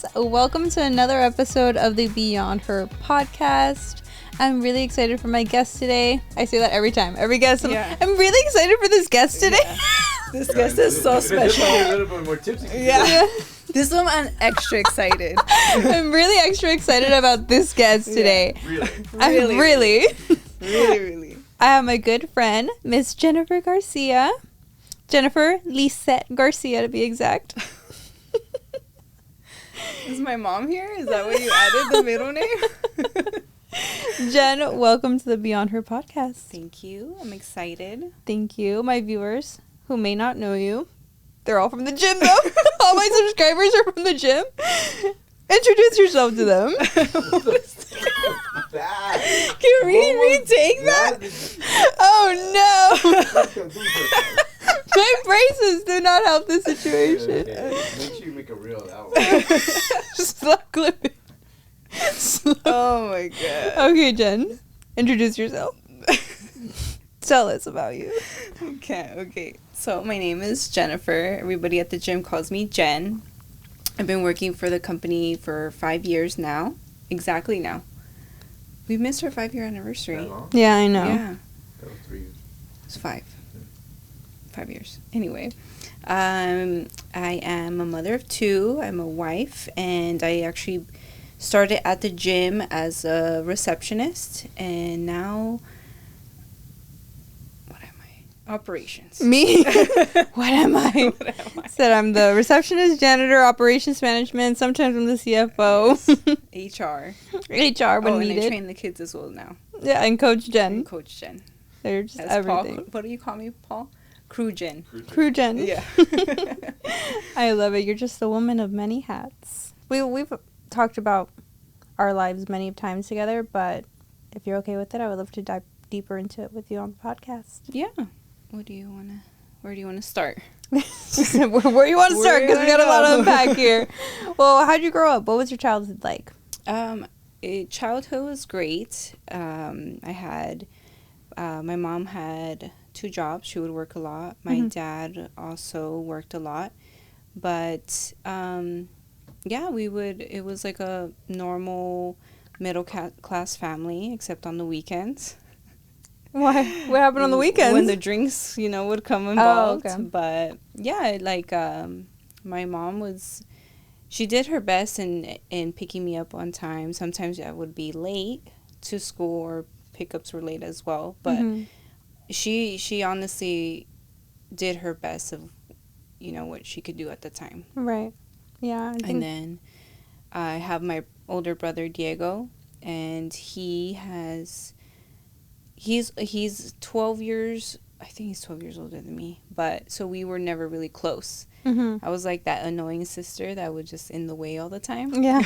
guys. Welcome to another episode of the Beyond Her podcast. I'm really excited for my guest today. I say that every time. Every guest. I'm really excited for this guest today. Yeah. This guest is so special. A little bit more tipsy. Yeah. This one I'm extra excited. I'm really extra excited about this guest today. Really? Really. I have my good friend, Miss Jennifer Garcia. Jennifer Lisette Garcia, to be exact. Is my mom here? Is that what you added, the middle name? Jen, welcome to the Beyond Her podcast. Thank you. I'm excited. Thank you. My viewers who may not know you, they're all from the gym though. All my subscribers are from the gym. Introduce yourself to them. Can we retake that? Oh no. My braces do not help the situation. Okay. Make sure you make a reel of that one. Slow clipping. Oh my god. Okay, Jen. Introduce yourself. Tell us about you. Okay. So my name is Jennifer. Everybody at the gym calls me Jen. I've been working for the company for 5 years now. Exactly now. We missed our 5-year anniversary. That long? Yeah, I know. Yeah. That was 3 years. It's 5 years. Anyway, I am a mother of 2. I'm a wife, and I actually started at the gym as a receptionist, and now, what am I? Operations. Me? What am I? Said I'm the receptionist, janitor, operations management. Sometimes I'm the CFO. HR. HR when and needed. I train the kids as well now. Yeah, and Coach Jen. And Coach Jen. They're just As everything. Paul, what do you call me, Paul? Crew Jen. Crew Jen. Yeah. I love it. You're just a woman of many hats. We've talked about our lives many times together, but if you're okay with it, I would love to dive deeper into it with you on the podcast. Yeah. Where do you want to start? Where do you want to start? Because we got a lot to unpack here. Well, how'd you grow up? What was your childhood like? Childhood was great. My mom had 2 jobs. She would work a lot. My dad also worked a lot. But, it was like a normal middle class family, except on the weekends. Why? What happened on the weekends? When the drinks, would come involved. Oh, okay. But, yeah, my mom she did her best in picking me up on time. Sometimes I would be late to school, or pickups were late as well. But she honestly did her best of, what she could do at the time. Right. Yeah. And then I have my older brother, Diego, and he's 12 years, I think he's 12 years older than me. But so we were never really close. I was like that annoying sister that was just in the way all the time. Yeah.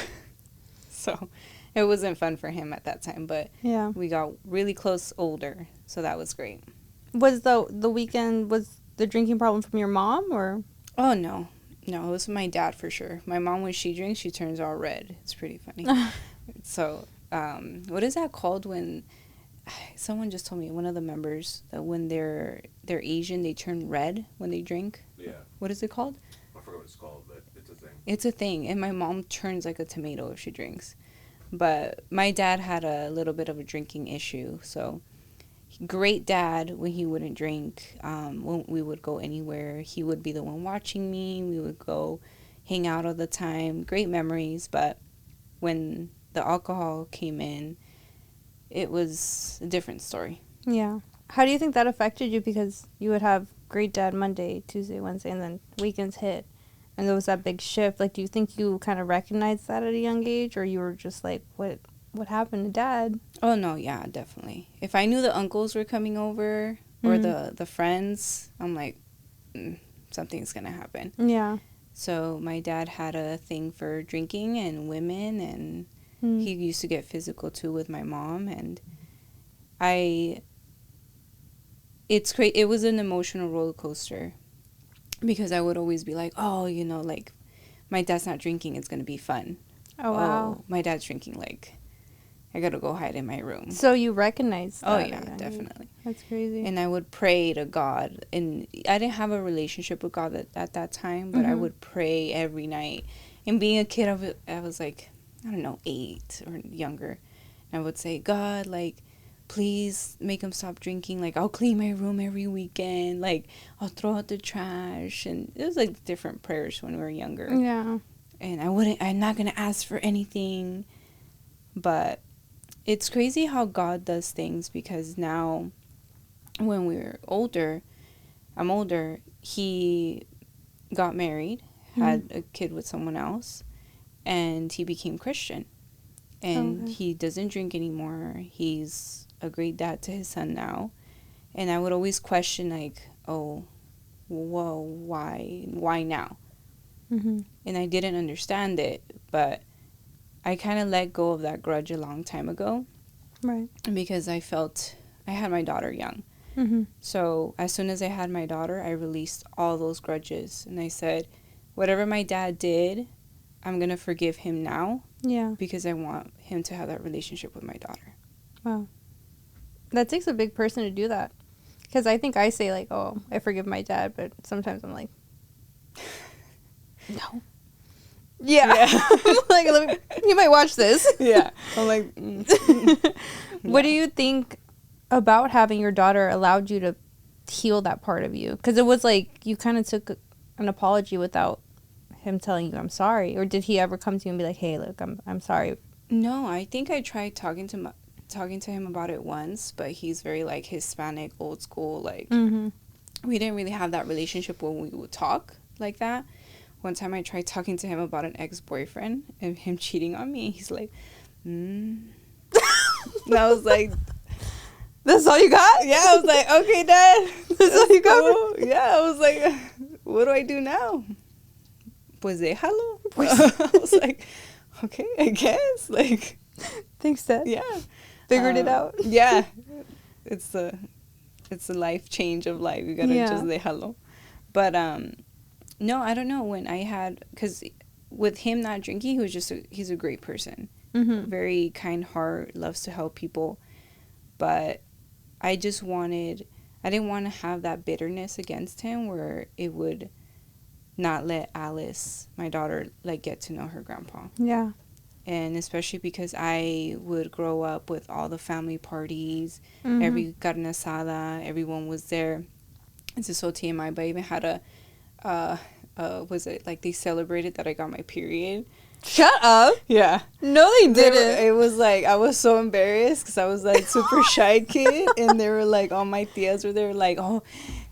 So it wasn't fun for him at that time, but yeah, we got really close older, so that was great. Was the weekend, was the drinking problem from your mom, or? Oh, no, it was my dad for sure. My mom, when she drinks, she turns all red. It's pretty funny. So, what is that called when, someone just told me, one of the members, that when they're Asian, they turn red when they drink? Yeah. What is it called? I forgot what it's called, but it's a thing. It's a thing, and my mom turns like a tomato if she drinks. But my dad had a little bit of a drinking issue, so great dad when he wouldn't drink. When we would go anywhere, he would be the one watching me. We would go hang out all the time. Great memories, but when the alcohol came in, it was a different story. Yeah. How do you think that affected you? Because you would have great dad Monday, Tuesday, Wednesday, and then weekends hit. And there was that big shift. Like, do you think you kind of recognized that at a young age? Or you were just like, what happened to dad? Oh, no, yeah, definitely. If I knew the uncles were coming over or the friends, I'm like, something's going to happen. Yeah. So my dad had a thing for drinking and women, and he used to get physical, too, with my mom. And it's great. It was an emotional roller coaster. Because I would always be like, oh, like, my dad's not drinking, it's going to be fun. Oh, wow. Oh, my dad's drinking, like, I got to go hide in my room. So you recognized that? Oh, yeah, definitely. That's crazy. And I would pray to God. And I didn't have a relationship with God at that time, but I would pray every night. And being a kid, I was like, I don't know, 8 or younger. And I would say, God, like, please make him stop drinking. Like, I'll clean my room every weekend. Like, I'll throw out the trash. And it was like different prayers when we were younger. Yeah. And I'm not going to ask for anything. But it's crazy how God does things, because now when I'm older, he got married, had a kid with someone else, and he became Christian. And he doesn't drink anymore. He's a great dad to his son now. And I would always question, like, oh, whoa, why now? Mm-hmm. And I didn't understand it, but I kind of let go of that grudge a long time ago. Right. Because I had my daughter young. Mm-hmm. So as soon as I had my daughter, I released all those grudges. And I said, whatever my dad did, I'm going to forgive him now. Yeah. Because I want him to have that relationship with my daughter. Wow. That takes a big person to do that. Because I think I say, like, oh, I forgive my dad, but sometimes I'm like, no. Yeah. Like, you might watch this. Yeah. I'm like, What do you think about having your daughter allowed you to heal that part of you? Because it was like you kind of took an apology without him telling you I'm sorry. Or did he ever come to you and be like, hey, look, I'm sorry? No, I think I tried talking to him about it once, but he's very like Hispanic, old school. Like, we didn't really have that relationship when we would talk like that. One time I tried talking to him about an ex-boyfriend and him cheating on me. He's like, And I was like, That's all you got? yeah, I was like, okay, Dad. That's all you got? Cool. Yeah, I was like, what do I do now? Pues déjalo. I was like, okay, I guess. Like, Thanks, Dad. yeah. Figured it out. Yeah. It's a life change of life. You gotta just déjalo. But, no, I don't know when I had, because with him not drinking, he's a great person. Mm-hmm. Very kind heart, loves to help people. But I didn't want to have that bitterness against him where it would not let Alice, my daughter, like, get to know her grandpa. Yeah. And especially because I would grow up with all the family parties, Mm-hmm. every carne asada, everyone was there. It's just so TMI, but I even had was it like they celebrated that I got my period? Shut up. Yeah. No, they didn't. It was like, I was so embarrassed because I was like super shy kid. And they were like, all my tias were there like, oh,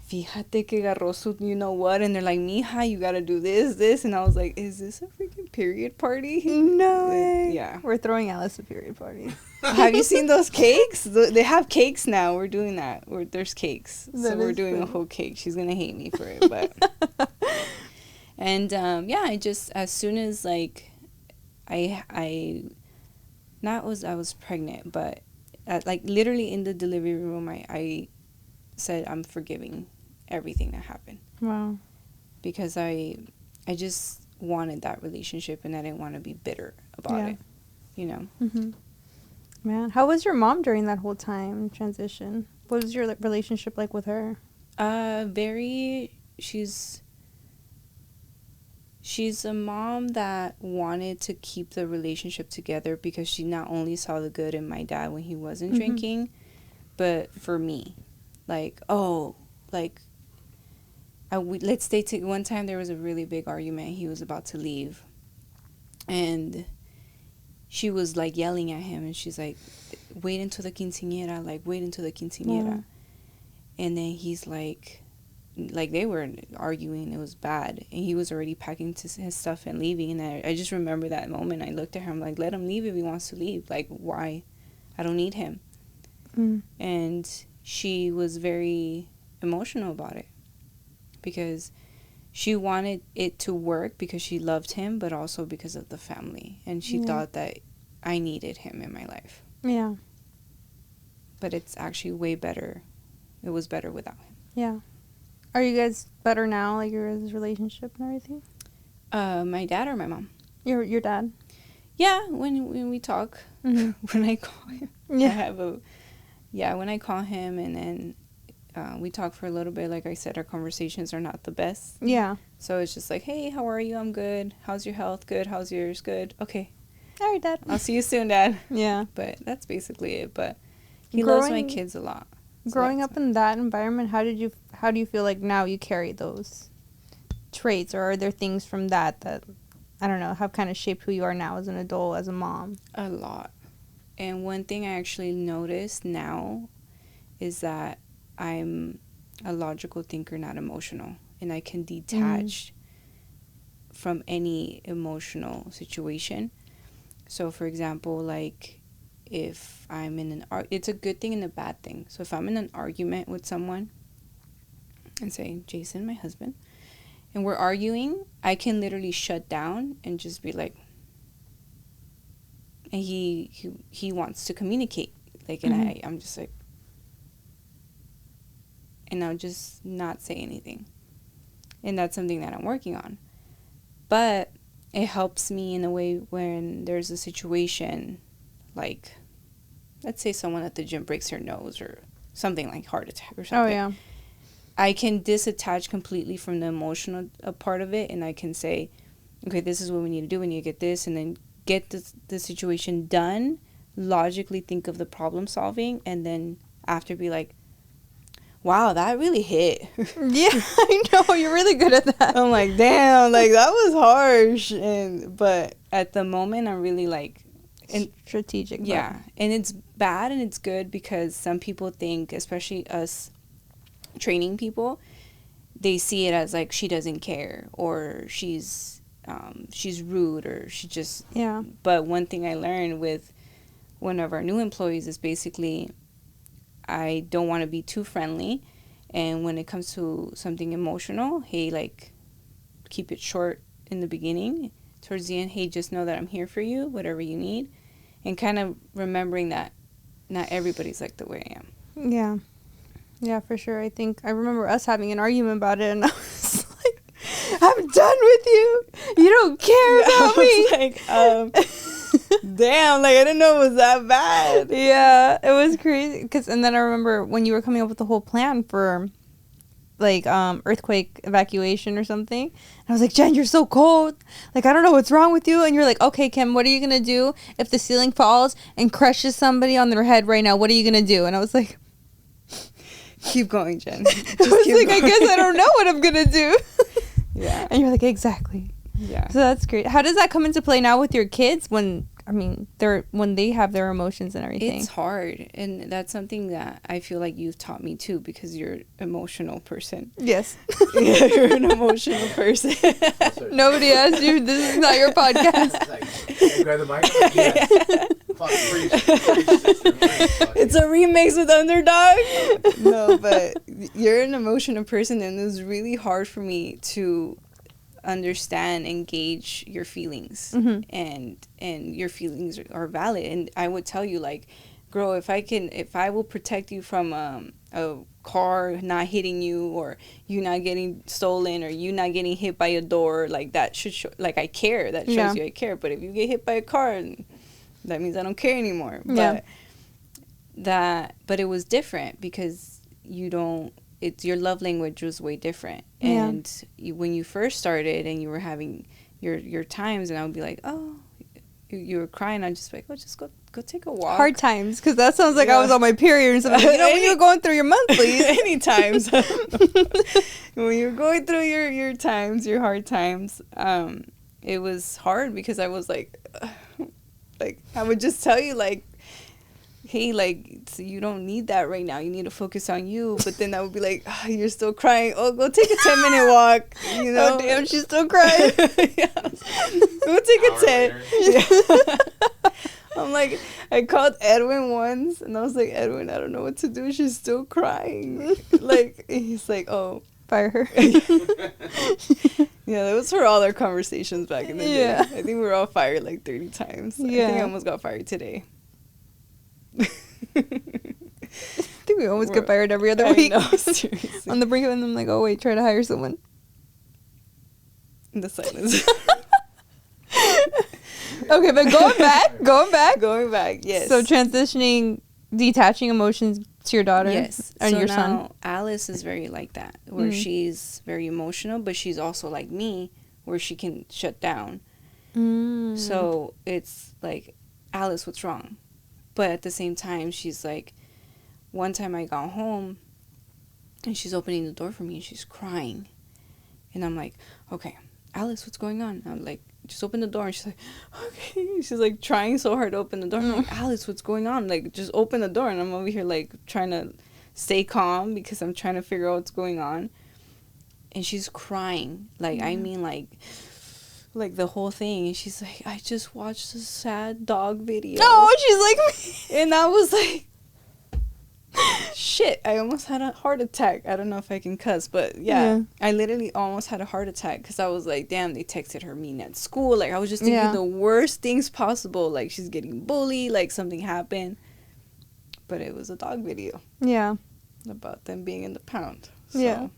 fíjate que agarró su you know what. And they're like, mija, you got to do this. And I was like, is this a freaking period party? No way. Yeah. We're throwing Alice a period party. Have you seen those cakes? They have cakes now. We're doing that. There's cakes. So we're doing a whole cake. She's going to hate me for it. But and yeah, I just, as soon as like, I was pregnant, but like literally in the delivery room, I said I'm forgiving everything that happened. Wow. Because I just wanted that relationship and I didn't want to be bitter about it, you know? Mm-hmm. Man, how was your mom during that whole time transition? What was your relationship like with her? She's a mom that wanted to keep the relationship together because she not only saw the good in my dad when he wasn't drinking, but for me. Like, oh, like, let's stay together. One time there was a really big argument. He was about to leave. And she was, like, yelling at him. And she's like, wait until the quinceañera. Like, wait until the quinceañera. Yeah. And then he's like, they were arguing. It was bad. And he was already packing his stuff and leaving. And I just remember that moment. I looked at her. I'm like, let him leave if he wants to leave. Like, why? I don't need him. And she was very emotional about it. Because she wanted it to work because she loved him, but also because of the family. And she thought that I needed him in my life. Yeah. But it's actually way better. It was better without him. Yeah. Are you guys better now, like your relationship and everything? My dad or my mom? Your dad. Yeah, when we talk, when I call him. Yeah. When I call him, and then we talk for a little bit. Like I said, our conversations are not the best. Yeah. So it's just like, hey, how are you? I'm good. How's your health? Good. How's yours? Good. Okay. All right, Dad. I'll see you soon, Dad. Yeah. But that's basically it. But he loves my kids a lot. So Growing up in that environment, how do you feel like now you carry those traits, or are there things from that I don't know, have kind of shaped who you are now as an adult, as a mom? A lot. And one thing I actually notice now is that I'm a logical thinker, not emotional. And I can detach from any emotional situation. So, for example, like if I'm in it's a good thing and a bad thing. So if I'm in an argument with someone and say, Jason, my husband, and we're arguing, I can literally shut down and just be like, and he wants to communicate, like, and I'm just like, and I'll just not say anything. And that's something that I'm working on. But it helps me in a way when there's a situation, like, let's say someone at the gym breaks their nose or something, like heart attack or something. Oh, yeah. I can disattach completely from the emotional part of it, and I can say, okay, this is what we need to do. We need to get this, and then get the situation done, logically think of the problem solving, and then after be like, wow, that really hit. Yeah, I know. You're really good at that. I'm like, damn, like, that was harsh. But at the moment, I'm really, like... strategic. Yeah, and it's bad and it's good because some people think, especially us training people, they see it as, like, she doesn't care, or she's rude, or she just... Yeah. But one thing I learned with one of our new employees is basically... I don't want to be too friendly, and when it comes to something emotional, hey, like, keep it short in the beginning. Towards the end, hey, just know that I'm here for you, whatever you need, and kind of remembering that not everybody's like the way I am. Yeah. Yeah, for sure. I think I remember us having an argument about it, and I was like, I'm done with you. You don't care about me. Like, damn, like, I didn't know it was that bad. Yeah, it was crazy. And then I remember when you were coming up with the whole plan for, like, earthquake evacuation or something. And I was like, Jen, you're so cold. Like, I don't know what's wrong with you. And you're like, okay, Kim, what are you going to do if the ceiling falls and crushes somebody on their head right now? What are you going to do? And I was like... Keep going, Jen. I was like, I guess I don't know what I'm going to do. Yeah. And you're like, exactly. Yeah. So that's great. How does that come into play now with your kids when they have their emotions and everything? It's hard, and that's something that I feel like you've taught me too, because you're an emotional person. Yes. Yeah, you're an emotional person. Nobody asked you. This is not your podcast. You grab the mic? Yes. It's a remix with Underdog. No, but you're an emotional person, and it was really hard for me to understand and gauge your feelings, and your feelings are valid. And I would tell you, like, girl, if I will protect you from a car not hitting you, or you not getting stolen, or you not getting hit by a door, like, that should show, like, I care. That shows you I care. But if you get hit by a car, that means I don't care anymore. But it was different because your love language was way different. And when you first started and you were having your times, and I would be like, oh, you were crying, I'd just be like, oh, just go take a walk. Hard times, because that sounds like I was on my period or something. You know, when you were going through your monthlies. Any times. When you're going through your times, your hard times, it was hard because I was like, I would just tell you, like, hey, like, so you don't need that right now. You need to focus on you. But then I would be like, oh, you're still crying. Oh, go take a 10-minute walk. You know? Oh, damn, she's still crying. Yeah. Go take a 10. Yeah. I'm like, I called Edwin once, and I was like, Edwin, I don't know what to do. She's still crying. Like, he's like, oh. Fire her. Yeah, that was for all our conversations back in the day. I think we were all fired like 30 times. Yeah. I think I almost got fired today. I think we always get fired every other week. I know, seriously. On the brink of it, and I'm like, oh, wait, try to hire someone. In the silence. Okay, but going back, Going back, yes. So transitioning, detaching emotions, To your daughter? Yes. And so your now son? Alice is very like that, where she's very emotional, but she's also like me, where she can shut down. So it's like, Alice, what's wrong? But at the same time, she's like, one time I got home and she's opening the door for me and she's crying. And I'm like, okay, Alice, what's going on? I'm like, just open the door. And she's like, okay. She's like trying so hard to open the door. I'm like, Alice, what's going on? Like, just open the door. And I'm over here like trying to stay calm because I'm trying to figure out what's going on. And she's crying. Like, I mean, like the whole thing. And she's like, I just watched a sad dog video. Oh, she's like me. And I was like, shit, I almost had a heart attack. I don't know if I can cuss, but yeah. I literally almost had a heart attack because I was like, damn, they texted her mean at school. Like, I was just thinking the worst things possible. Like, she's getting bullied, like something happened. But it was a dog video. Yeah. About them being in the pound. So. Yeah.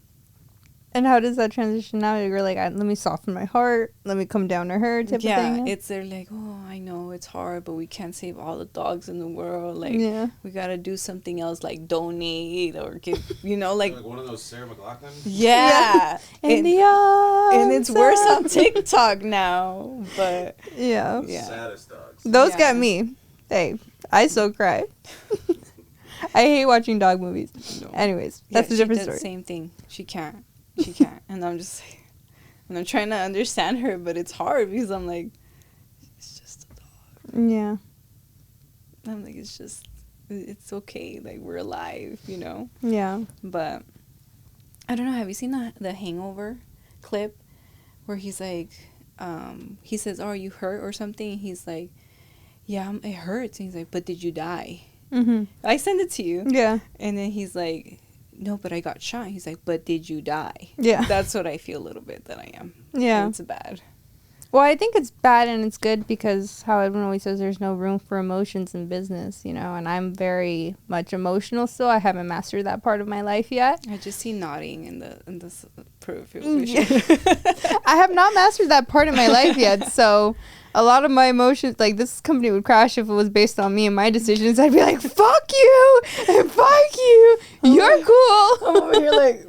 And how does that transition now? You're like, let me soften my heart. Let me come down to her type of thing. Yeah, it's they're like, oh, I know it's hard, but we can't save all the dogs in the world. Like, we got to do something else, like donate or give, like one of those Sarah McLachlan. Yeah. And it's worse on TikTok now, but yeah. Saddest dogs. Those got me. Hey, I still cry. I hate watching dog movies. No. Anyways, that's a different story. Same thing. She can't. And I'm just like, and I'm trying to understand her, but it's hard because I'm like, it's just a dog. Yeah. I'm like, it's okay. Like, we're alive, Yeah. But I don't know. Have you seen the Hangover clip where he's like, he says, oh, are you hurt or something? He's like, yeah, it hurts. And he's like, but did you die? Mm-hmm. I sent it to you. Yeah. And then he's like, no, but I got shot. He's like, but did you die? Yeah. That's what I feel a little bit that I am. Yeah. It's bad. Well, I think it's bad and it's good because how everyone always says there's no room for emotions in business, and I'm very much emotional still. I haven't mastered that part of my life yet. I just see nodding in this peripheral vision. vision. I have not mastered that part of my life yet, so a lot of my emotions, like this company would crash if it was based on me and my decisions. I'd be like, fuck you and fuck you. You're cool. I'm over here like,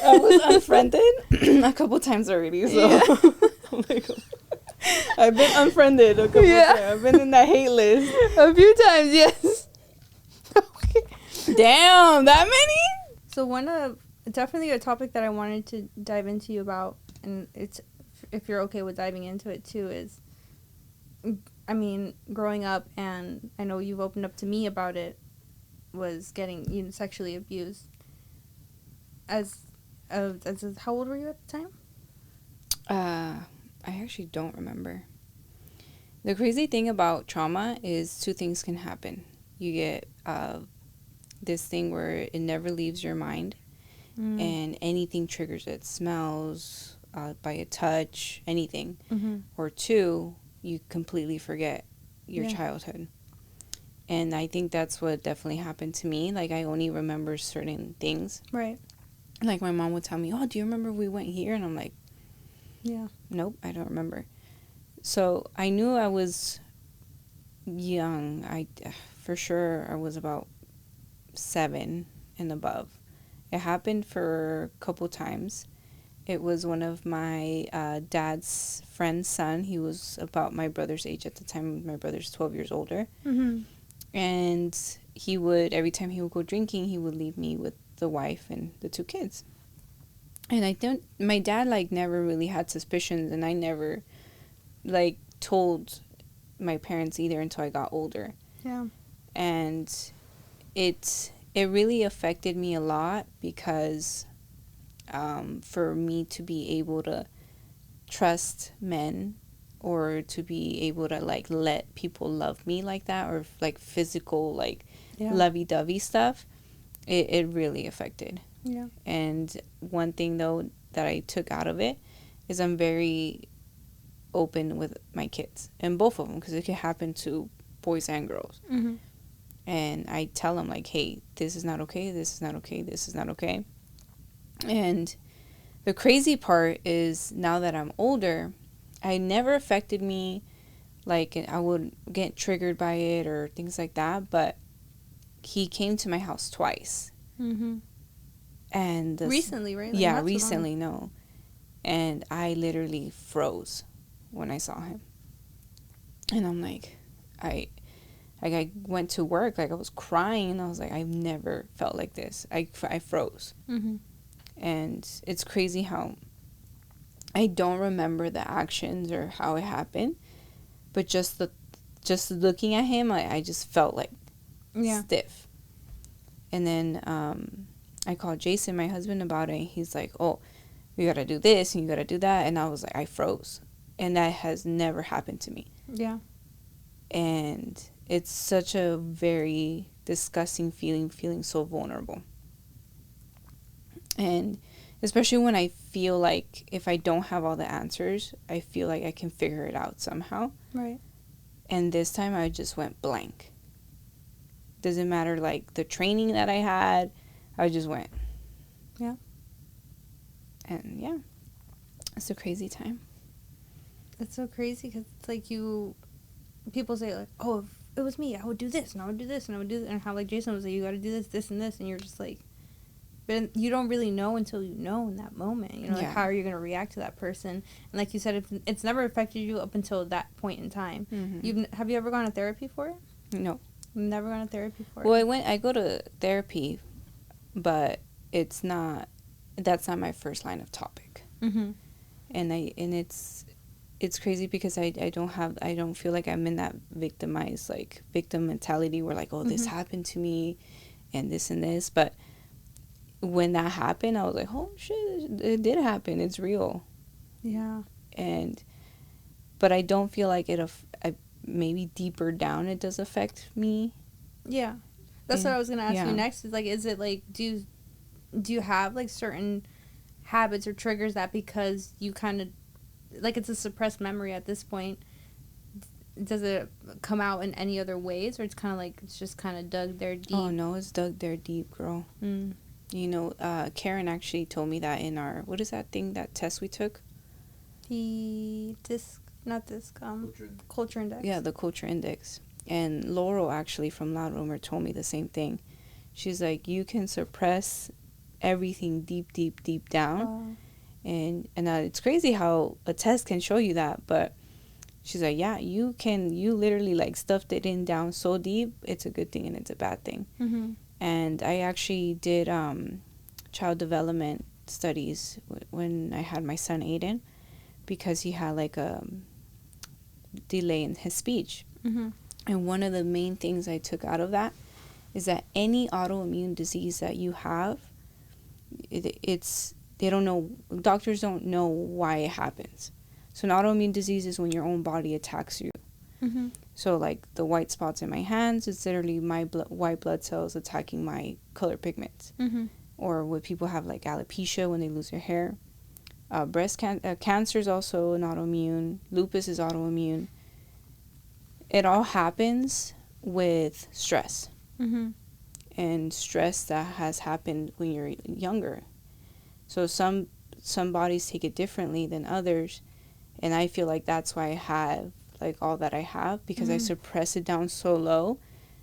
I was unfriended a couple times already, so I'm like, I've been unfriended a couple times. I've been in that hate list a few times, yes. Damn, that many? So definitely a topic that I wanted to dive into you about, and it's, if you're okay with diving into it too, is, I mean, growing up, and I know you've opened up to me about it, was getting sexually abused. As how old were you at the time? I actually don't remember. The crazy thing about trauma is two things can happen. You get this thing where it never leaves your mind, and anything triggers it. Smells, by a touch, anything. Mm-hmm. Or two, you completely forget your childhood. And I think that's what definitely happened to me. Like, I only remember certain things. Right. Like, my mom would tell me, oh, do you remember we went here? And I'm like, yeah. Nope, I don't remember. So I knew I was young. For sure, I was about 7 and above. It happened for a couple times. It was one of my dad's friend's son. He was about my brother's age at the time. My brother's 12 years older. Mm-hmm. And every time he would go drinking, he would leave me with the wife and the 2 kids. And my dad, never really had suspicions, and I never, told my parents either until I got older. Yeah. And it really affected me a lot because for me to be able to trust men or to be able to, let people love me like that, or, physical, lovey-dovey stuff, it really affected. Yeah. And one thing, though, that I took out of it is I'm very open with my kids. And both of them, because it could happen to boys and girls. Mm-hmm. And I tell them, hey, this is not okay, this is not okay, this is not okay. And the crazy part is, now that I'm older, it never affected me, I would get triggered by it or things like that. But he came to my house twice. Mm-hmm. And Recently, right? Like, yeah, not so long. recently, no. And I literally froze when I saw him. And I'm like, I went to work, like I was crying, and I was like, I've never felt like this. I froze. Mm-hmm. And it's crazy how I don't remember the actions or how it happened, but just looking at him, I just felt like stiff. And then I called Jason, my husband, about it. He's like, oh, you gotta do this and you gotta do that. And I was like, I froze. And that has never happened to me. Yeah. And it's such a very disgusting feeling so vulnerable. And especially when I feel like if I don't have all the answers, I feel like I can figure it out somehow. Right. And this time I just went blank. Doesn't matter, like, the training that I had, I just went. Yeah. And yeah, it's a crazy time. It's so crazy because it's like people say, like, oh, if it was me, I would do this, and I would do this, and I would do this. And how, like, Jason was like, you got to do this, this, and this. And you're just like, but you don't really know until you know in that moment. You know, like, how are you going to react to that person? And like you said, it's never affected you up until that point in time. Mm-hmm. Have you ever gone to therapy for it? No. Never gone to therapy for it? Well, I go to therapy, but that's not my first line of topic. Mm-hmm. And it's crazy because I don't feel like I'm in that victimized, like, victim mentality where, like, oh, this happened to me and this. But when that happened, I was like, oh shit, it did happen. It's real. Yeah. But I don't feel like maybe deeper down it does affect me. Yeah. That's what I was going to ask you next. Is like, is it like, do you have like certain habits or triggers that because you kind of, like, it's a suppressed memory at this point, does it come out in any other ways, or it's kind of like it's just kind of dug there deep? Oh no, it's dug there deep, girl. You know, Karen actually told me that in our, what is that thing, that test we took? Culture index. Yeah, the culture index. And Laurel actually from Loud Rumor told me the same thing. She's like, you can suppress everything deep down. And it's crazy how a test can show you that, but she's like, yeah, you literally, like, stuffed it in down so deep, it's a good thing and it's a bad thing. Mm-hmm. And I actually did child development studies when I had my son Aiden, because he had like a delay in his speech. Mm-hmm. And one of the main things I took out of that is that any autoimmune disease that you have, they don't know, doctors don't know why it happens. So an autoimmune disease is when your own body attacks you. Mm-hmm. So, like, the white spots in my hands, it's literally my white blood cells attacking my color pigments. Mm-hmm. Or when people have, like, alopecia when they lose their hair. Breast cancer is also an autoimmune. Lupus is autoimmune. It all happens with stress. Mm-hmm. And stress that has happened when you're younger. So some bodies take it differently than others. And I feel like that's why I have, like, all that I have, because I suppress it down so low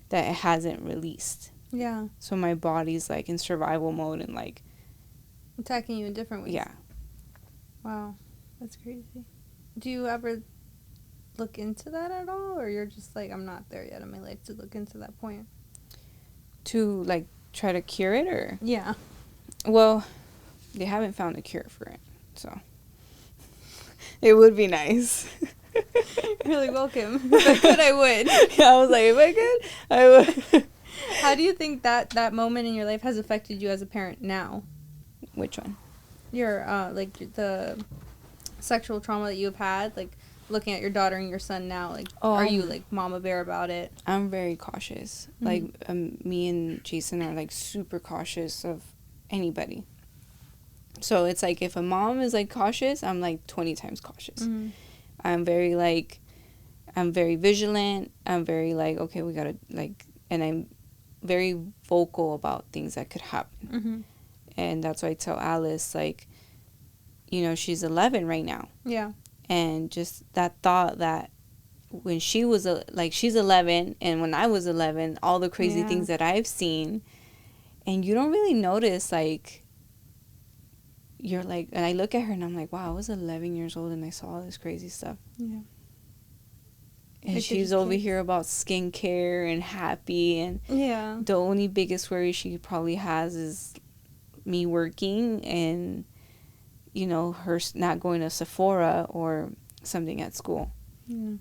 that it hasn't released. Yeah. So my body's, like, in survival mode and, like, attacking you in different ways. Yeah. Wow. That's crazy. Do you ever look into that at all, or you're just like, I'm not there yet in my life to look into that point? To, like, try to cure it, or? Yeah. Well, they haven't found a cure for it, so it would be nice. Really welcome. If I could, I would. Yeah, I was like, if I could, I would. How do you think that moment in your life has affected you as a parent now? Which one? Your, like, the sexual trauma that you've had, like, looking at your daughter and your son now, like, are you, like, mama bear about it? I'm very cautious. Mm-hmm. Like, me and Jason are, like, super cautious of anybody. So it's like, if a mom is, like, cautious, I'm, like, 20 times cautious. Mm-hmm. I'm very vigilant. I'm very, like, okay, we gotta, like, and I'm very vocal about things that could happen. Mm-hmm. And that's why I tell Alice, like, you know, she's 11 right now. Yeah. And just that thought that when she was like she's 11 and when I was 11, all the crazy Yeah. things that I've seen, and you don't really notice, like, you're like, and I look at her and I'm like, wow, I was 11 years old and I saw all this crazy stuff. Yeah. And Like, she's they're over kids. here about skincare and happy, and Yeah. the only biggest worry she probably has is me working and, you know, her not going to Sephora or something at school. Yeah.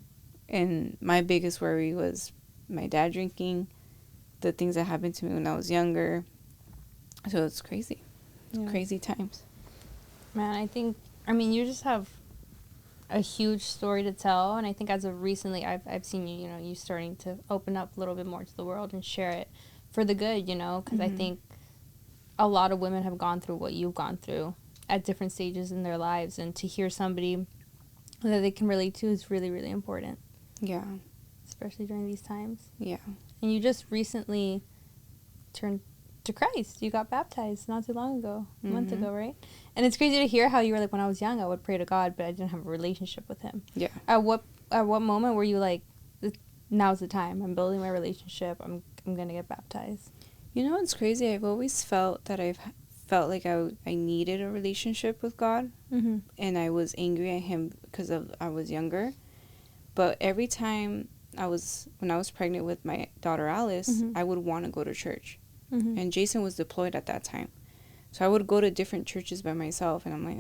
And my biggest worry was my dad drinking, the things that happened to me when I was younger. So it's crazy. Yeah. Crazy times. Man, I mean, you just have a huge story to tell, and I think as of recently, I've seen you, you know, you starting to open up a little bit more to the world and share it for the good, you know, because I think a lot of women have gone through what you've gone through at different stages in their lives, and to hear somebody that they can relate to is really, really important. Yeah. Especially during these times. Yeah. And you just recently turned to Christ. You got baptized not too long ago, a month ago, right? And it's crazy to hear how you were like, when I was young, I would pray to God, but I didn't have a relationship with Him. Yeah. At what moment were you like, now's the time? I'm building my relationship. I'm gonna get baptized. You know what's crazy? I've always felt that I've felt like I needed a relationship with God, and I was angry at Him because I was younger. But every time when I was pregnant with my daughter Alice, I would want to go to church. And Jason was deployed at that time. So I would go to different churches by myself, and I'm like,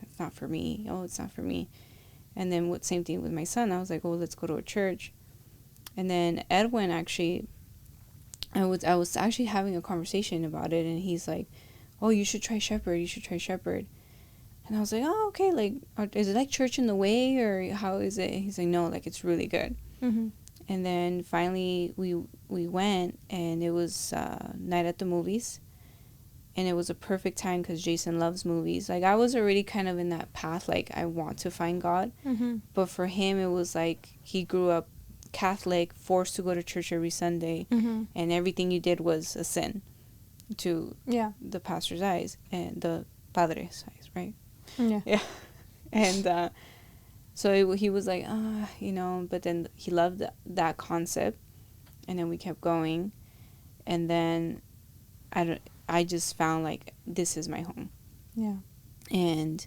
it's not for me. Oh, it's not for me. And then same thing with my son. I was like, oh, let's go to a church. And then Edwin actually, I was actually having a conversation about it, and he's like, oh, you should try Shepherd. You should try Shepherd. And I was like, oh, okay. Like, is it like Church in the Way, or how is it? He's like, no, like, it's really good. And then finally we went, and it was night at the movies. And it was a perfect time because Jason loves movies. Like, I was already kind of in that path, like, I want to find God. But for him, it was like he grew up Catholic, forced to go to church every Sunday. And everything you did was a sin to the pastor's eyes and the padre's eyes, right? Yeah. And so he was like, you know, but then he loved that concept. And then we kept going. And then I just found, like, this is my home. Yeah. And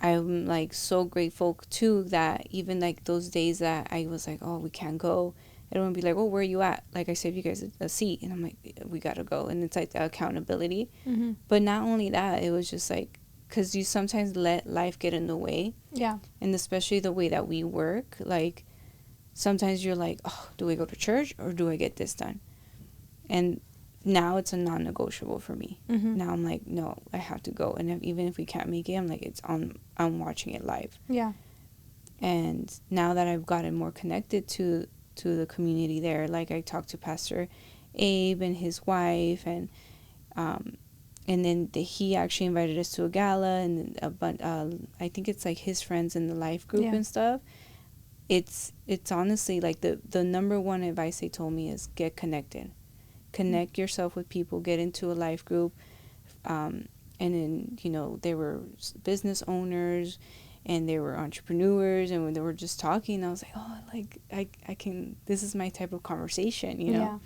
I'm, like, so grateful, too, that even, like, those days that I was like, oh, we can't go, everyone would be like, oh, where are you at? Like, I saved you guys a seat. And I'm like, we got to go. And it's, like, the accountability. But not only that, it was just, like, because you sometimes let life get in the way. Yeah. And especially the way that we work. Like, sometimes you're like, oh, do I go to church or do I get this done? And now it's a non-negotiable for me. Now I'm like, no, I have to go. And even if we can't make it, I'm like, I'm watching it live. Yeah. And now that I've gotten more connected to the community there, like, I talked to Pastor Abe and his wife, and then he actually invited us to a gala, and I think it's like his friends in the life group and stuff. It's honestly, like, the number one advice they told me is get connected. Connect yourself with people, get into a life group. And then, you know, they were business owners and they were entrepreneurs, and when they were just talking, I was like, oh, like, I can, this is my type of conversation, you know?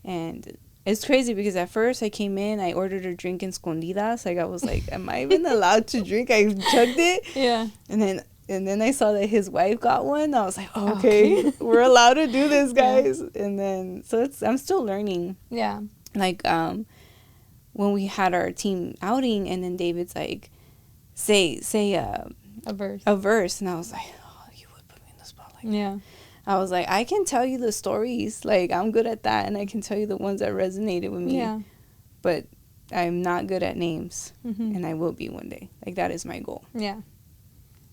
Yeah. And it's crazy because at first I came in, I ordered a drink in escondidas. Like, I was like, am I even allowed to drink? I chugged it. Yeah. And then I saw that his wife got one. I was like, oh, okay, we're allowed to do this, guys. Yeah. And then, so I'm still learning. Yeah. Like, when we had our team outing, and then David's like, say a verse. And I was like, oh, you would put me in the spot like that. I was like, I can tell you the stories. Like, I'm good at that, and I can tell you the ones that resonated with me. Yeah. But I'm not good at names, and I will be one day. Like, that is my goal. Yeah.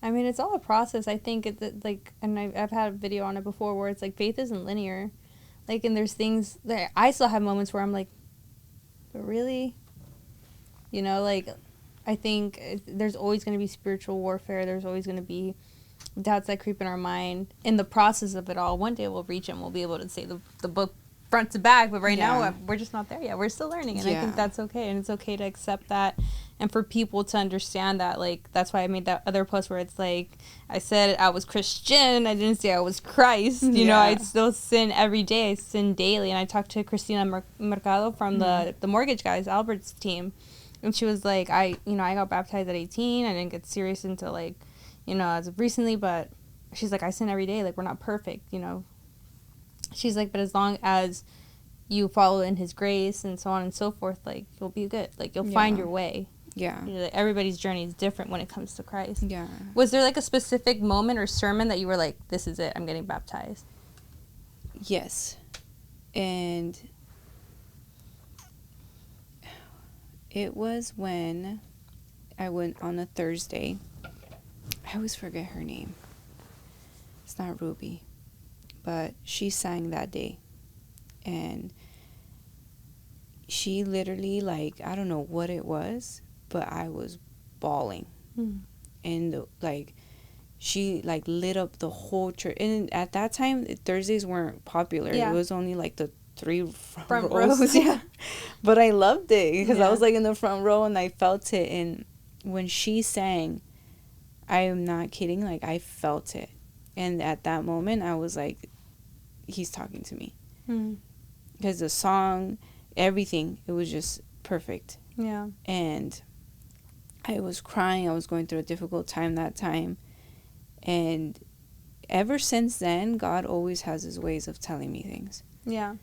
I mean, it's all a process. I think like, and I've had a video on it before where it's like faith isn't linear. Like, and there's things that I still have moments where I'm like, but really? You know, like, I think there's always going to be spiritual warfare. There's always going to be doubts that creep in our mind. In the process of it all, one day we'll reach it and we'll be able to say the book front to back. But right now, we're just not there yet. We're still learning. And I think that's okay. And it's okay to accept that and for people to understand that, like, that's why I made that other post where it's like, I said I was Christian, I didn't say I was Christ, you know, I still sin every day, I sin daily. And I talked to Christina Mercado from the Mortgage Guys, Albert's team, and she was like, I got baptized at 18, I didn't get serious until, like, you know, as of recently, but she's like, I sin every day, like, we're not perfect, you know. She's like, but as long as you follow in his grace and so on and so forth, like, you'll be good, like, you'll find your way. Yeah. You know, like, everybody's journey is different when it comes to Christ. Yeah. Was there, like, a specific moment or sermon that you were like, this is it, I'm getting baptized? Yes. And it was when I went on a Thursday. I always forget her name. It's not Ruby, but she sang that day. And she literally, like, I don't know what it was, but I was bawling. And like, she like lit up the whole church. And at that time, Thursdays weren't popular. It was only like the 3 front rows. Yeah. But I loved it because I was like in the front row and I felt it. And when she sang, I am not kidding, like, I felt it. And at that moment, I was like, he's talking to me. Because the song, everything, it was just perfect. Yeah. And I was crying. I was going through a difficult time that time. And ever since then, God always has his ways of telling me things. Yeah.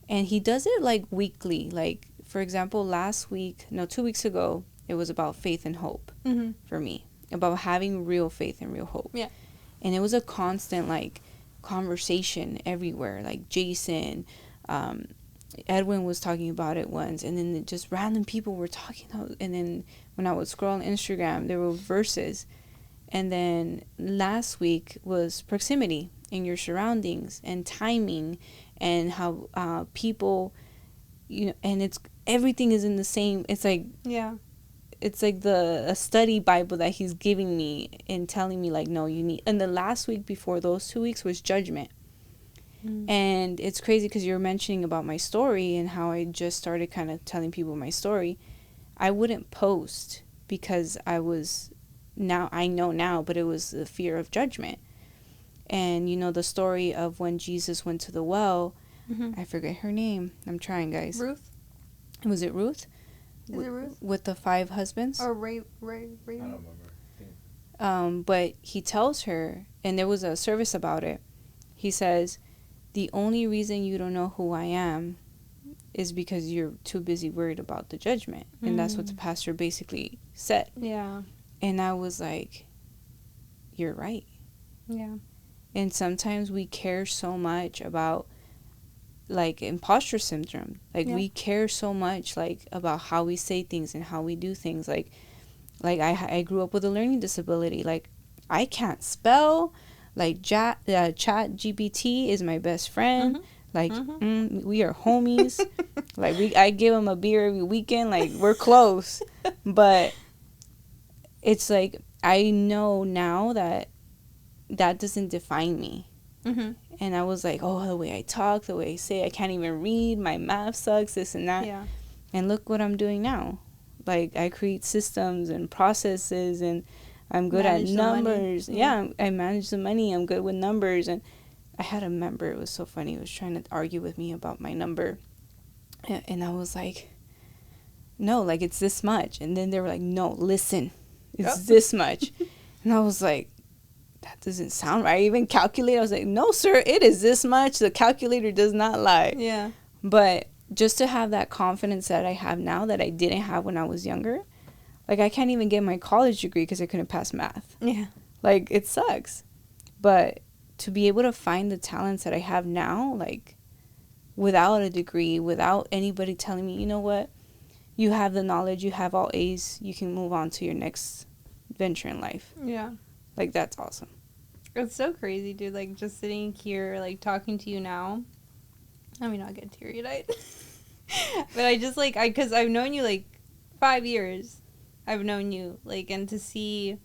And he does it, like, weekly. Like, for example, 2 weeks ago, it was about faith and hope for me. About having real faith and real hope. Yeah. And it was a constant, like, conversation everywhere. Like, Jason, Edwin was talking about it once, and then just random people were talking. And then when I would scroll on Instagram, there were verses. And then last week was proximity in your surroundings and timing, and how people, you know, and it's everything is in the same. It's like, it's like a study Bible that he's giving me and telling me, like, no, you need. And the last week before those 2 weeks was judgment. And it's crazy because you're mentioning about my story and how I just started kind of telling people my story. I wouldn't post because I know now, but it was the fear of judgment. And, you know, the story of when Jesus went to the well, I forget her name. I'm trying, guys. Ruth? Was it Ruth? Is it Ruth? With the 5 husbands? Or Ray? I don't remember. But he tells her, and there was a service about it. He says, the only reason you don't know who I am is because you're too busy worried about the judgment. And that's what the pastor basically said. Yeah. And I was like, you're right. Yeah. And sometimes we care so much about, like, imposter syndrome. Like, we care so much, like, about how we say things and how we do things. Like I grew up with a learning disability. Like, I can't spell. Like, Chat GPT is my best friend. Like, we are homies. Like, I give him a beer every weekend. Like, we're close. But it's like, I know now that doesn't define me. And I was like, oh, the way I talk, the way I say, I can't even read, my math sucks, this and that. Yeah. And look what I'm doing now. Like, I create systems and processes, and I'm good at numbers. Yeah, I manage the money. I'm good with numbers. And I had a member, it was so funny, he was trying to argue with me about my number. And I was like, no, like, it's this much. And then they were like, no, listen, it's this much. And I was like, that doesn't sound right. I even calculated. I was like, no, sir, it is this much. The calculator does not lie. Yeah. But just to have that confidence that I have now that I didn't have when I was younger. Like, I can't even get my college degree because I couldn't pass math. Yeah. Like, it sucks. But to be able to find the talents that I have now, like, without a degree, without anybody telling me, you know what, you have the knowledge, you have all A's, you can move on to your next venture in life. Yeah. Like, that's awesome. It's so crazy, dude. Like, just sitting here, like, talking to you now. I mean, I'll get teary-eyed. But I just, like, because I've known you, like, 5 years. I've known you, like, and to see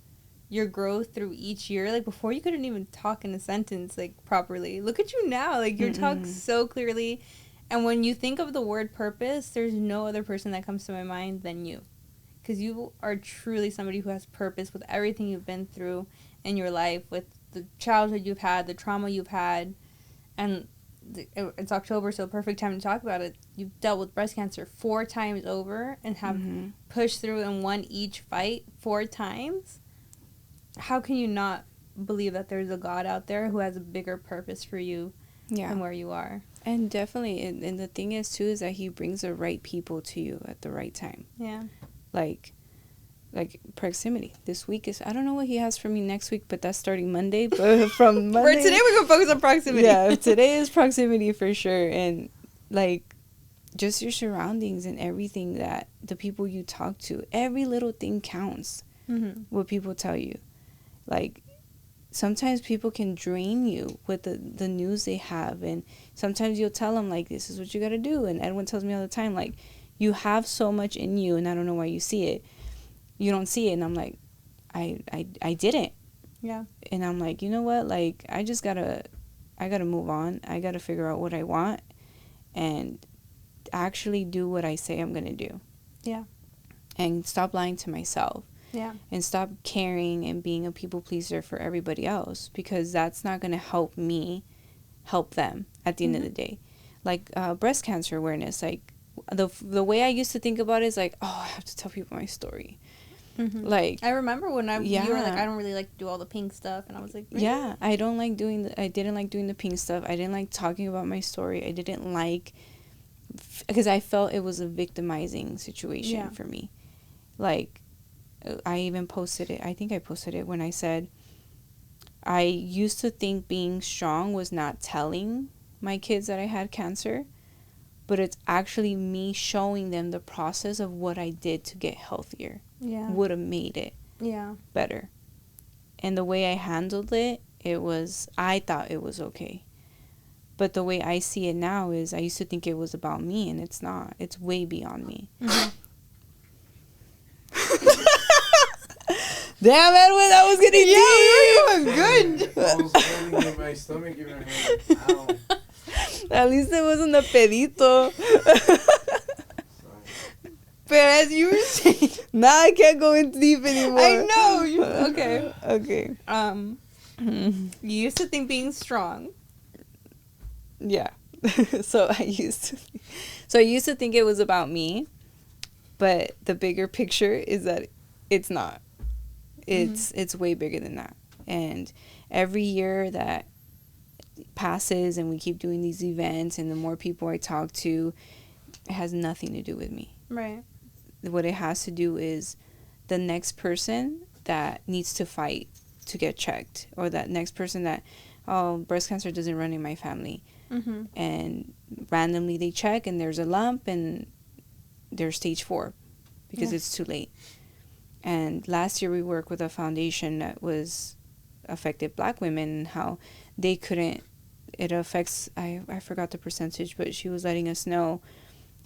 your growth through each year. Like, before you couldn't even talk in a sentence, like, properly. Look at you now. Like, you talk so clearly. And when you think of the word purpose, there's no other person that comes to my mind than you. because you are truly somebody who has purpose with everything you've been through in your life, with the childhood you've had, the trauma you've had, and it's October, so perfect time to talk about it. You've dealt with breast cancer 4 times over and have pushed through and won each fight 4 times. How can you not believe that there's a God out there who has a bigger purpose for you than where you are? And definitely, and the thing is too, is that he brings the right people to you at the right time. Yeah. Like proximity. This week is, I don't know what he has for me next week, but that's starting Monday. But from Monday, for today, we're gonna focus on proximity. Yeah, today is proximity for sure, and like just your surroundings and everything, that the people you talk to, every little thing counts. What people tell you, like. Sometimes people can drain you with the news they have, and sometimes you'll tell them, like, this is what you got to do. And Edwin tells me all the time, like, you have so much in you, and I don't know why you see it. You don't see it. And I'm like, I didn't. Yeah. And I'm like, you know what? Like, I gotta move on. I gotta figure out what I want and actually do what I say I'm gonna do. Yeah. And stop lying to myself. Yeah. And stop caring and being a people pleaser for everybody else, because that's not going to help me help them at the end of the day. Like breast cancer awareness, like the way I used to think about it is like, oh, I have to tell people my story. Like, I remember when you were like, I don't really like to do all the pink stuff, and I was like, really? Yeah, I didn't like doing the pink stuff. I didn't like talking about my story. I didn't like, because I felt it was a victimizing situation for me. Like, I even posted it. I think I posted it when I said I used to think being strong was not telling my kids that I had cancer, but it's actually me showing them the process of what I did to get healthier. Yeah. Would have made it better. And the way I handled it, I thought it was okay. But the way I see it now is, I used to think it was about me, and it's not. It's way beyond me. Damn, Edwin, that was getting deep. Good. I was feeling in my stomach. Ow. At least it wasn't a pedito. But as you were saying, now I can't go in deep anymore. I know. Okay. Okay. You used to think being strong. Yeah. So I used to think it was about me, but the bigger picture is that it's not. It's way bigger than that. And every year that passes and we keep doing these events, and the more people I talk to, it has nothing to do with me. Right. What it has to do is the next person that needs to fight to get checked, or that next person that, oh, breast cancer doesn't run in my family. And randomly they check and there's a lump and they're stage 4 because it's too late. And last year we worked with a foundation that was affected Black women, and how they couldn't, it affects, I forgot the percentage, but she was letting us know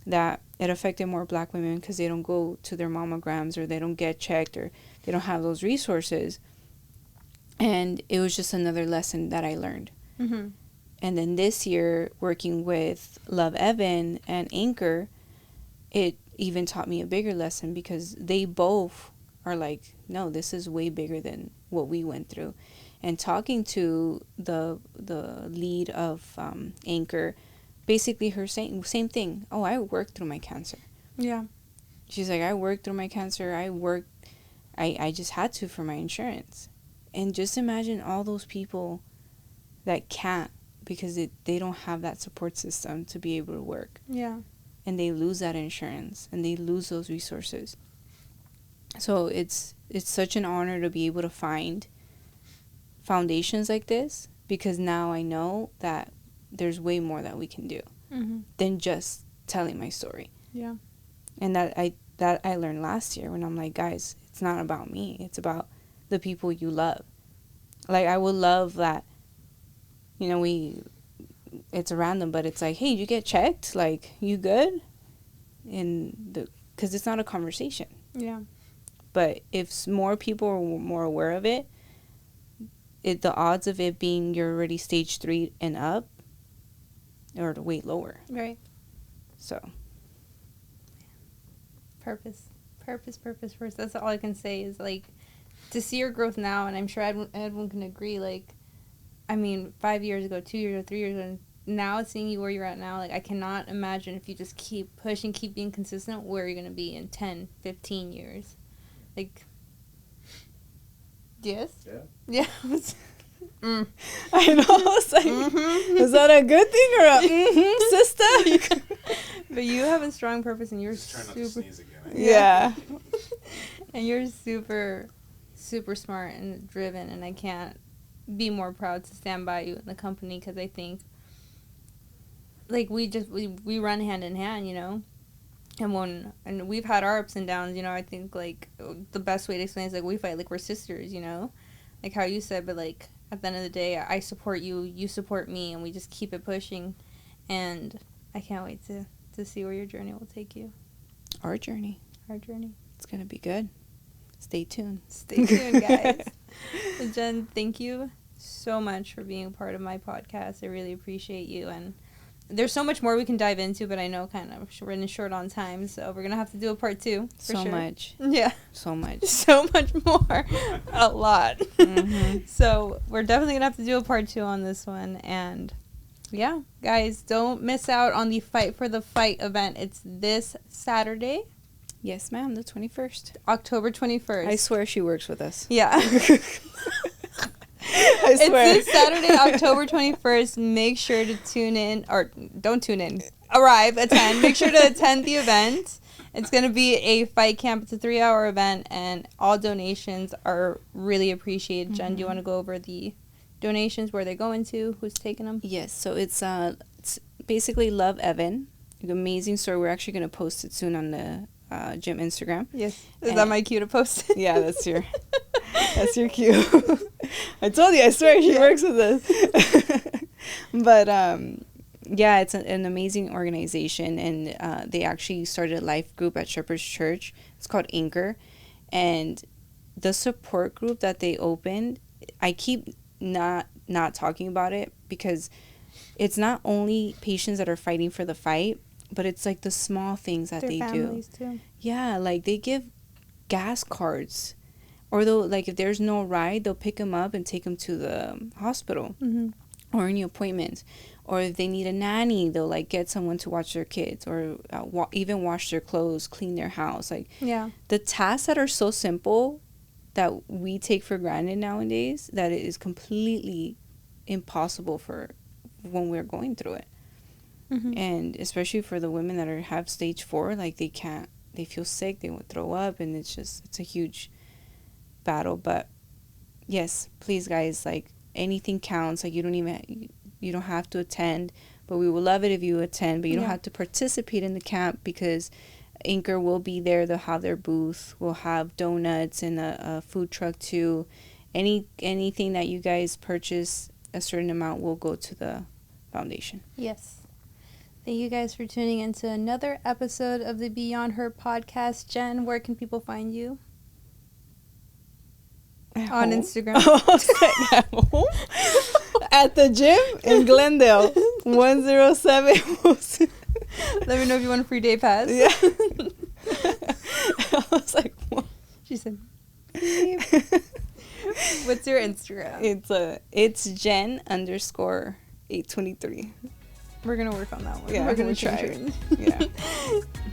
that it affected more Black women because they don't go to their mammograms, or they don't get checked, or they don't have those resources. And it was just another lesson that I learned. And then this year, working with Love Evan and Anchor, it even taught me a bigger lesson, because they both are like, no, this is way bigger than what we went through. And talking to the lead of Anchor, basically her saying same thing. Oh, I worked through my cancer. Yeah. She's like, I worked through my cancer. I just had to for my insurance. And just imagine all those people that can't, because they don't have that support system to be able to work. Yeah. And they lose that insurance, and they lose those resources. So it's such an honor to be able to find foundations like this, because now I know that there's way more that we can do than just telling my story. Yeah. And that I learned last year, when I'm like, guys, it's not about me. It's about the people you love. Like, I would love that, you know, it's random, but it's like, hey, you get checked? Like, you good? Because it's not a conversation. Yeah. But if more people are more aware of it, the odds of it being you're already stage 3 and up are way lower. Right. So. Purpose. Purpose. That's all I can say is, like, to see your growth now, and I'm sure Edwin can agree, like, I mean, 5 years ago, 2 years ago, 3 years ago, and now seeing you where you're at now, like, I cannot imagine if you just keep pushing, keep being consistent, where you're going to be in 10, 15 years. Like, yes? Yeah. Yeah. I know. I was like, is that a good thing or a sister? But you have a strong purpose, and you're Just try not super... to sneeze again. Yeah. And you're super, super smart and driven, and I can't be more proud to stand by you in the company, because I think, like, we run hand in hand, you know? And we've had our ups and downs, you know. I think, like, the best way to explain it is, like, we fight like we're sisters, you know? Like how you said, but, like, at the end of the day, I support you, you support me, and we just keep it pushing. And I can't wait to see where your journey will take you. Our journey. It's going to be good. Stay tuned. Stay tuned, guys. So Jen, thank you so much for being a part of my podcast. I really appreciate you. And there's so much more we can dive into, but I know kind of we're running short on time, so we're going to have to do a part 2. For So sure. much. Yeah. So much. So much more. A lot. Mm-hmm. So we're definitely going to have to do a part 2 on this one. And yeah, guys, don't miss out on the Fight for the Fight event. It's this Saturday, Yes, ma'am. The 21st. October 21st. I swear she works with us. Yeah. I swear. It's this Saturday, October 21st. Make sure to tune in, or don't tune in. Arrive, attend. Make sure to attend the event. It's going to be a fight camp. It's a 3-hour event, and all donations are really appreciated. Jen, do you want to go over the donations, where they're going to, who's taking them? Yes, so it's basically Love Evan. An amazing story. We're actually going to post it soon on the gym Instagram. Yes. Is that my cue to post it? Yeah, that's your cue. I told you, I swear she works with us. But yeah, it's an amazing organization, and they actually started a life group at Shepherd's Church. It's called Anchor, and the support group that they opened, I keep not talking about it, because it's not only patients that are fighting for the fight, but it's like the small things that they do. Too. Yeah, like they give gas cards, or they'll, like, if there's no ride, they'll pick them up and take them to the hospital. Mm-hmm. Or any appointments. Or if they need a nanny, they'll, like, get someone to watch their kids, or even wash their clothes, clean their house. Like, Yeah. the tasks that are so simple that we take for granted nowadays, that it is completely impossible for when we're going through it. Mm-hmm. And especially for the women that have stage 4, like, they feel sick, they would throw up, and it's a huge battle. But yes, please, guys, like, anything counts. Like, you don't have to attend, but we would love it if you attend, but you don't have to participate in the camp, because Anchor will be there. They'll have their booth. We'll have donuts and a food truck too. Anything that you guys purchase, a certain amount will go to the foundation. Yes. Thank you guys for tuning in to another episode of the Beyond Her podcast. Jen, where can people find you? On Instagram. At home? At the gym in Glendale. 107. Let me know if you want a free day pass. Yeah. I was like, what? She said, what's your Instagram? It's Jen_823. We're going to work on that one. Yeah, we're going we'll to try try it. Yeah.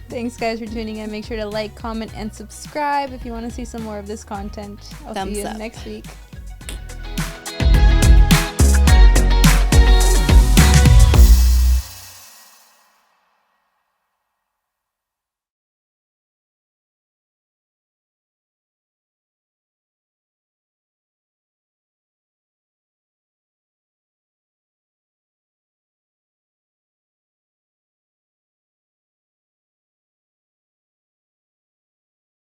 Thanks, guys, for tuning in. Make sure to like, comment, and subscribe if you want to see some more of this content. I'll see you Thumbs up. next week.